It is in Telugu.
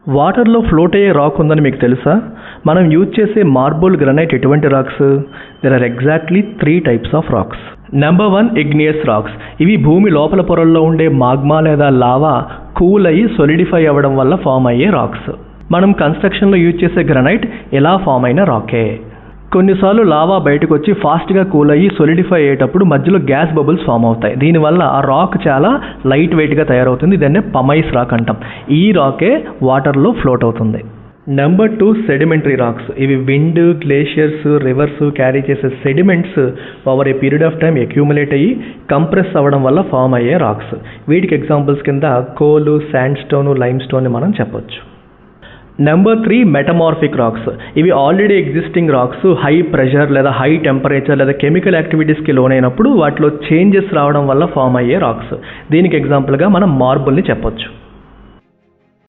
వాటర్లో ఫ్లోట్ అయ్యే రాక్ ఉందని మీకు తెలుసా? మనం యూజ్ చేసే మార్బుల్, గ్రానైట్ ఎటువంటి rocks? There are exactly 3 types of rocks. Number 1 igneous rocks. ఇవి భూమి లోపల పొరల్లో ఉండే మాగ్మా లేదా లావా కూల్ అయ్యి సొలిడిఫై అవ్వడం వల్ల ఫామ్ అయ్యే రాక్స్. మనం కన్స్ట్రక్షన్లో యూజ్ చేసే గ్రానైట్ ఎలా ఫామ్ అయిన రాకే. కొన్నిసార్లు లావా బయటకు వచ్చి ఫాస్ట్గా కూల్ అయ్యి సొలిడిఫై అయ్యేటప్పుడు మధ్యలో గ్యాస్ బబుల్స్ ఫామ్ అవుతాయి. దీనివల్ల ఆ రాక్ చాలా లైట్ వెయిట్గా తయారవుతుంది. దాన్నే పమైస్ రాక్ అంటాం. ఈ రాకే వాటర్లో ఫ్లోట్ అవుతుంది. Number 2 sedimentary rocks. ఇవి విండ్, గ్లేషియర్స్, రివర్స్ క్యారీ చేసే sediments over a period of time accumulate అయ్యి కంప్రెస్ అవ్వడం వల్ల ఫామ్ అయ్యే రాక్స్. వీటికి ఎగ్జాంపుల్స్ కింద కోలు, శాండ్ స్టోన్, లైమ్ స్టోన్ మనం చెప్పొచ్చు. Number 3 metamorphic rocks. ఇవి already existing rocks high pressure లేదా హై టెంపరేచర్ లేదా కెమికల్ యాక్టివిటీస్కి లోనైనప్పుడు వాటిలో చేంజెస్ రావడం వల్ల ఫామ్ అయ్యే రాక్స్. దీనికి ఎగ్జాంపుల్గా మనం మార్బుల్ని చెప్పొచ్చు.